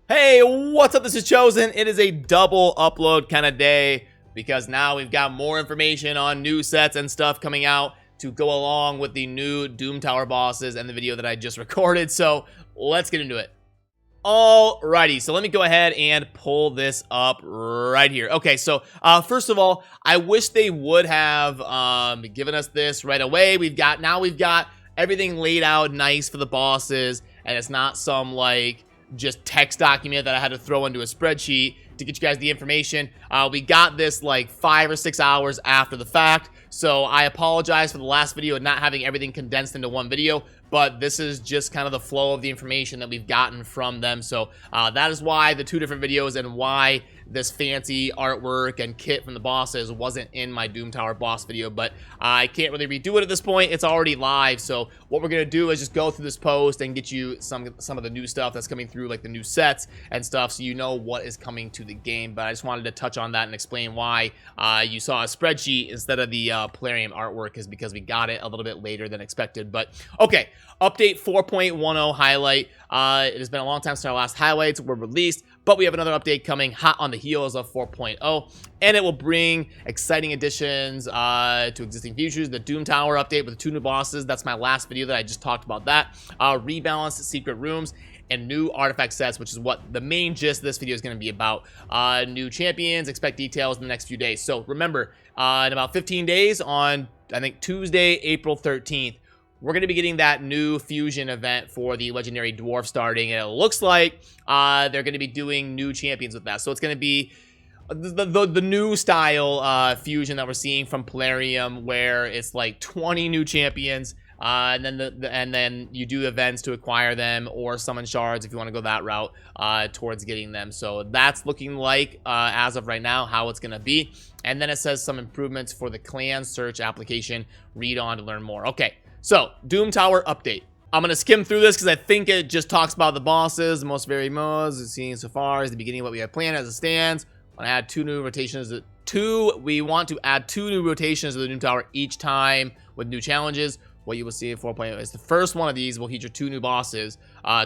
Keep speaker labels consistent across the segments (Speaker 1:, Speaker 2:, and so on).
Speaker 1: Hey, what's up? This is Chosen. It is a double upload kind of day because now we've got more information on new sets and stuff coming out to go along with the new Doom Tower bosses and the video that I just recorded. So let's get into it. Alrighty, so let me go ahead and pull this up right here. Okay, so first of all, I wish they would have given us this right away. We've got everything laid out nice for the bosses, and it's not some like just text document that I had to throw into a spreadsheet to get you guys the information. We got this like 5 or 6 hours after the fact, so I apologize for the last video and not having everything condensed into one video, but this is just kind of the flow of the information that we've gotten from them. So that is why the two different videos and why this fancy artwork and kit from the bosses wasn't in my Doom Tower boss video, but I can't really redo it at this point. It's already live. So what we're gonna do is just go through this post and get you some of the new stuff that's coming through, like the new sets and stuff, so you know what is coming to the game. But I just wanted to touch on that and explain why you saw a spreadsheet instead of the Plarium artwork, is because we got it a little bit later than expected. But okay, update 4.10 highlight. It has been a long time since our last highlights were released, but we have another update coming hot on the heels of 4.0, and it will bring exciting additions to existing features. The Doom Tower update with 2 new bosses. That's my last video that I just talked about that. Rebalanced secret rooms and new artifact sets, which is what the main gist of this video is going to be about. New champions, expect details in the next few days. So remember, in about 15 days on, I think, Tuesday, April 13th, we're going to be getting that new fusion event for the legendary dwarf starting, and it looks like they're going to be doing new champions with that. So it's going to be the new style fusion that we're seeing from Plarium, where it's like 20 new champions, and then you do events to acquire them or summon shards if you want to go that route towards getting them. So that's looking like as of right now how it's going to be. And then it says some improvements for the clan search application. Read on to learn more. Okay. So, Doom Tower update. I'm going to skim through this because I think it just talks about the bosses, the most varied modes we've seen so far is the beginning of what we have planned as it stands. I want to add 2 new rotations. We want to add 2 new rotations to the Doom Tower each time with new challenges. What you will see in 4.0 is the first one of these will feature 2 new bosses,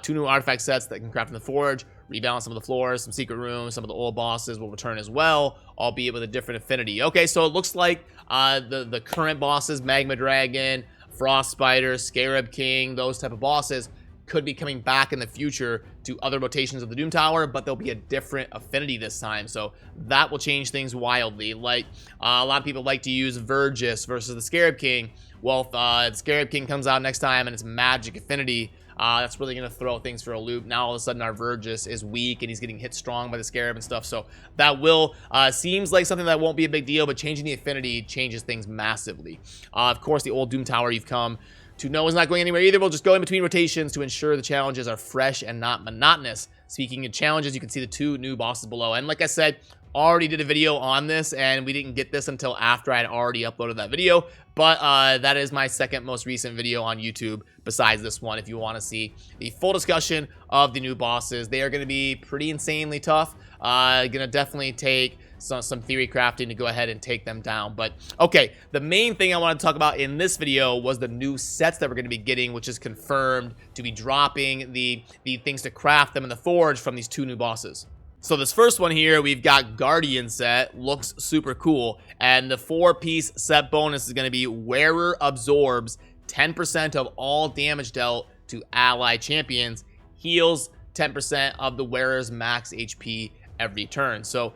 Speaker 1: 2 new artifact sets that can craft in the forge, rebalance some of the floors, some secret rooms, some of the old bosses will return as well, albeit with a different affinity. Okay, so it looks like the current bosses, Magma Dragon, Frost Spider, Scarab King, those type of bosses could be coming back in the future to other rotations of the Doom Tower, but there'll be a different affinity this time, so that will change things wildly. Like a lot of people like to use Vergis versus the Scarab King. Well, if the Scarab King comes out next time and it's magic affinity, that's really going to throw things for a loop. Now all of a sudden our Vergis is weak and he's getting hit strong by the Scarab and stuff. So that will, seems like something that won't be a big deal, but changing the affinity changes things massively. Of course, the old Doom Tower you've come to know is not going anywhere either. We'll just go in between rotations to ensure the challenges are fresh and not monotonous. Speaking of challenges, you can see the 2 new bosses below. And like I said, already did a video on this, and we didn't get this until after I had already uploaded that video, but that is my second most recent video on YouTube besides this one. If you want to see the full discussion of the new bosses, they are going to be pretty insanely tough. Gonna definitely take some theory crafting to go ahead and take them down. But okay, the main thing I want to talk about in this video was the new sets that we're going to be getting, which is confirmed to be dropping the things to craft them in the forge from these 2 new bosses. So this first one here, we've got Guardian set, looks super cool, and the 4-piece set bonus is going to be Wearer absorbs 10% of all damage dealt to ally champions, heals 10% of the wearer's max HP every turn. So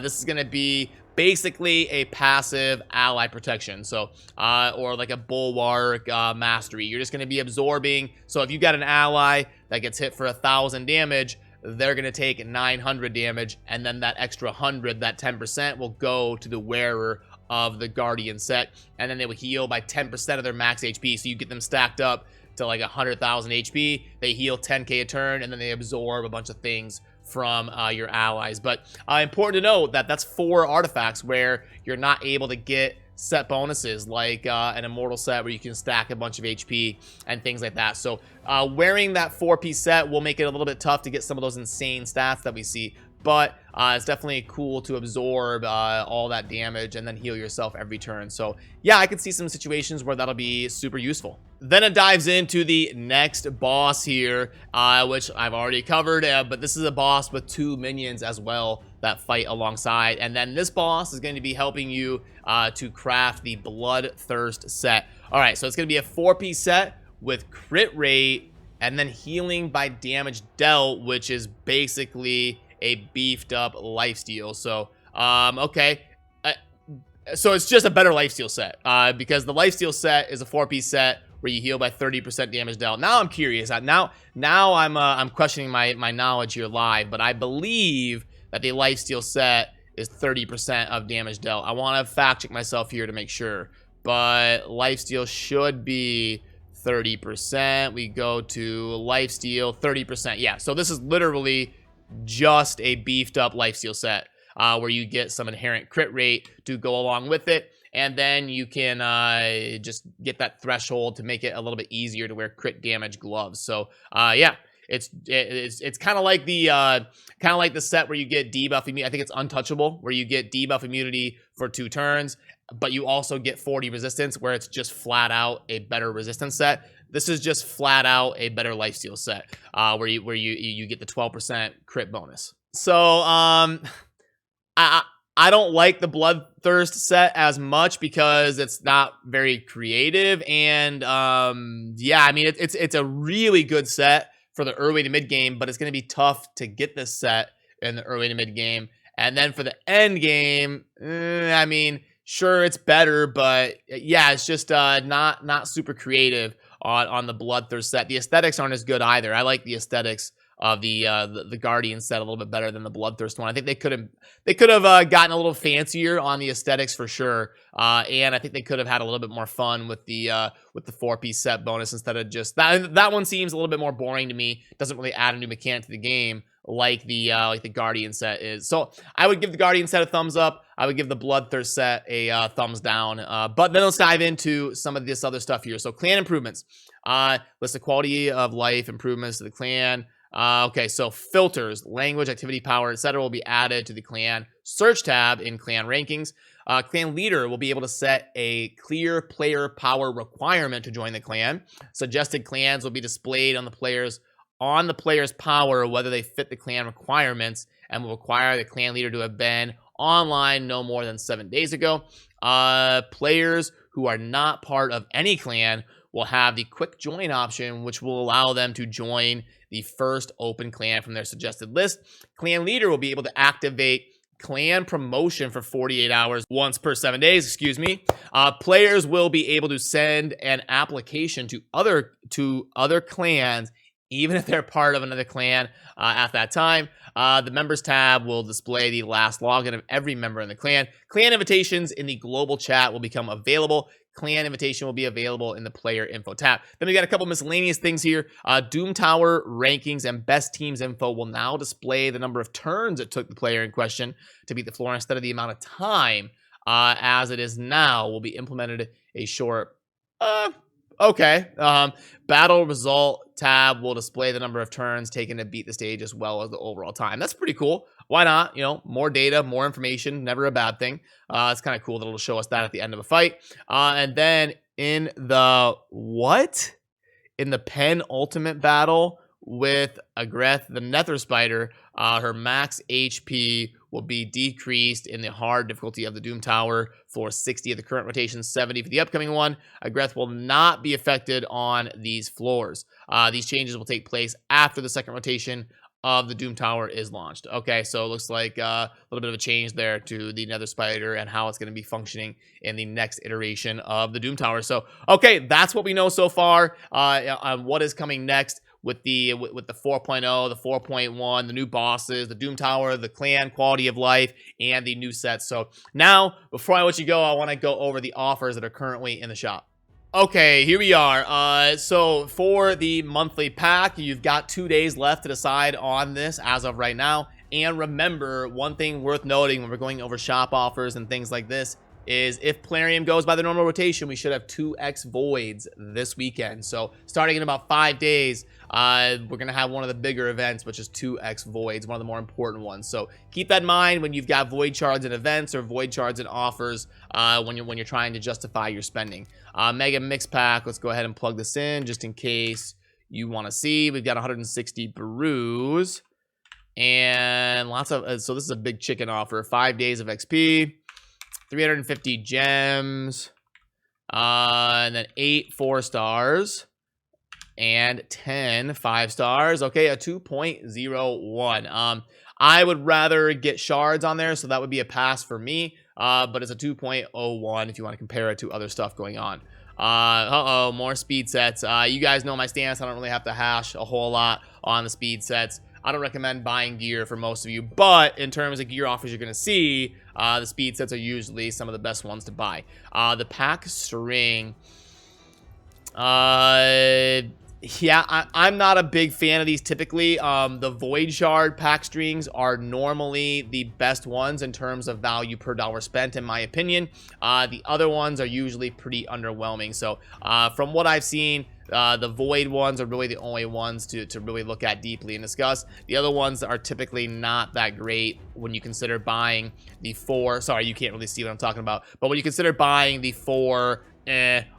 Speaker 1: this is going to be basically a passive ally protection, so or like a bulwark mastery. You're just going to be absorbing. So if you got an ally that gets hit for 1,000 damage, they're going to take 900 damage, and then that extra 100, that 10%, will go to the wearer of the Guardian set, and then they will heal by 10% of their max HP. So you get them stacked up to like 100,000 HP, they heal 10k a turn, and then they absorb a bunch of things from your allies. But important to note that that's 4 artifacts where you're not able to get set bonuses like an immortal set where you can stack a bunch of HP and things like that. So wearing that 4-piece set will make it a little bit tough to get some of those insane stats that we see, but it's definitely cool to absorb all that damage and then heal yourself every turn. So yeah, I could see some situations where that'll be super useful. Then it dives into the next boss here, which I've already covered, but this is a boss with 2 minions as well that fight alongside. And then this boss is going to be helping you to craft the Bloodthirst set. All right, so it's going to be a 4-piece set with crit rate and then healing by damage dealt, which is basically a beefed up lifesteal. So, okay. So it's just a better lifesteal set, because the lifesteal set is a 4-piece set where you heal by 30% damage dealt. Now I'm curious. Now I'm questioning my knowledge here live, but I believe that the lifesteal set is 30% of damage dealt. I want to fact check myself here to make sure, but lifesteal should be 30%. We go to lifesteal, 30%. Yeah, so this is literally just a beefed up lifesteal set, where you get some inherent crit rate to go along with it, and then you can just get that threshold to make it a little bit easier to wear crit damage gloves. So yeah, it's kind of like the set where you get debuff immunity. I think it's untouchable, where you get debuff immunity for 2 turns, but you also get 40 resistance, where it's just flat out a better resistance set. This is just flat out a better lifesteal set, where you get the 12% crit bonus. So I don't like the Bloodthirst set as much because it's not very creative, and yeah, I mean it's a really good set for the early to mid game, but it's going to be tough to get this set in the early to mid game. And then for the end game, I mean, sure, it's better, but yeah, it's just not super creative on the Bloodthirst set. The aesthetics aren't as good either. I like the aesthetics of the Guardian set a little bit better than the Bloodthirst one. I think they could have gotten a little fancier on the aesthetics for sure, and I think they could have had a little bit more fun with the 4-piece set bonus instead of just that. That one seems a little bit more boring to me. Doesn't really add a new mechanic to the game like the Guardian set is. So I would give the Guardian set a thumbs up. I would give the Bloodthirst set a thumbs down. But then let's dive into some of this other stuff here. So clan improvements, list of quality of life improvements to the clan. Okay, so filters, language, activity power, etc. will be added to the clan search tab in clan rankings. Clan leader will be able to set a clear player power requirement to join the clan. Suggested clans will be displayed on the player's power, whether they fit the clan requirements, and will require the clan leader to have been online no more than 7 days ago. Players who are not part of any clan will have the quick join option, which will allow them to join the first open clan from their suggested list. Clan leader will be able to activate clan promotion for 48 hours once per 7 days, excuse me. Players will be able to send an application to other clans, even if they're part of another clan at that time. The members tab will display the last login of every member in the clan. Clan invitations in the global chat will become available. Clan invitation will be available in the player info tab. Then we got a couple miscellaneous things here. Doom Tower rankings and best teams info will now display the number of turns it took the player in question to beat the floor instead of the amount of time, as it is now. Will be implemented a short okay. Battle result tab will display the number of turns taken to beat the stage as well as the overall time. That's pretty cool. Why not? You know, more data, more information, never a bad thing. It's kind of cool that it'll show us that at the end of a fight. And then in the penultimate battle with Agreth, the Nether Spider, her max HP will be decreased in the hard difficulty of the Doom Tower for 60 of the current rotation, 70 for the upcoming one. Agreth will not be affected on these floors. These changes will take place after the second rotation of the Doom Tower is launched. Okay, so it looks like a little bit of a change there to the Nether Spider and how it's going to be functioning in the next iteration of the Doom Tower. So, okay, that's what we know so far on what is coming next with the 4.0, the 4.1, the new bosses, the Doom Tower, the clan quality of life, and the new sets. So now, before I let you go, I want to go over the offers that are currently in the shop. Okay, here we are. So for the monthly pack, you've got 2 days left to decide on this as of right now. And remember, one thing worth noting when we're going over shop offers and things like this, is if Plarium goes by the normal rotation, we should have 2x voids this weekend. So starting in about 5 days, we're going to have one of the bigger events, which is 2x voids, one of the more important ones. So keep that in mind when you've got void shards in events or void shards in offers when you're trying to justify your spending. Mega Mix Pack, let's go ahead and plug this in just in case you want to see. We've got 160 brews and lots of, so this is a big chicken offer. 5 days of XP, 350 gems, and then 8 4-stars, and 10 5-stars. Okay, a 2.01. I would rather get shards on there, so that would be a pass for me. But it's a 2.01 if you want to compare it to other stuff going on. More speed sets. You guys know my stance. I don't really have to hash a whole lot on the speed sets. I don't recommend buying gear for most of you, but in terms of gear offers you're going to see, the speed sets are usually some of the best ones to buy. The pack string, yeah, I'm not a big fan of these typically. The Void Shard pack strings are normally the best ones in terms of value per dollar spent, in my opinion. The other ones are usually pretty underwhelming. So from what I've seen, the Void ones are really the only ones to really look at deeply and discuss. The other ones are typically not that great when you consider buying the 4. Sorry, you can't really see what I'm talking about. But when you consider buying the 4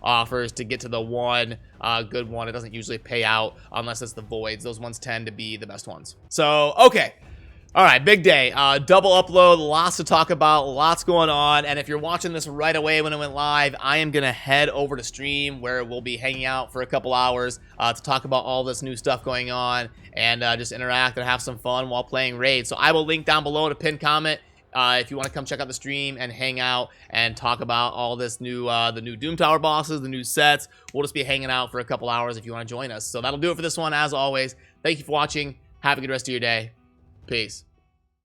Speaker 1: offers to get to the 1 good one, it doesn't usually pay out unless it's the voids. Those ones tend to be the best ones. So, okay. All right, big day. Double upload, lots to talk about, lots going on. And if you're watching this right away when it went live, I am going to head over to stream where we'll be hanging out for a couple hours to talk about all this new stuff going on and just interact and have some fun while playing Raid. So I will link down below in a pinned comment if you want to come check out the stream and hang out and talk about all this new, the new Doom Tower bosses, the new sets. We'll just be hanging out for a couple hours if you want to join us. So that'll do it for this one. As always, thank you for watching. Have a good rest of your day. Peace.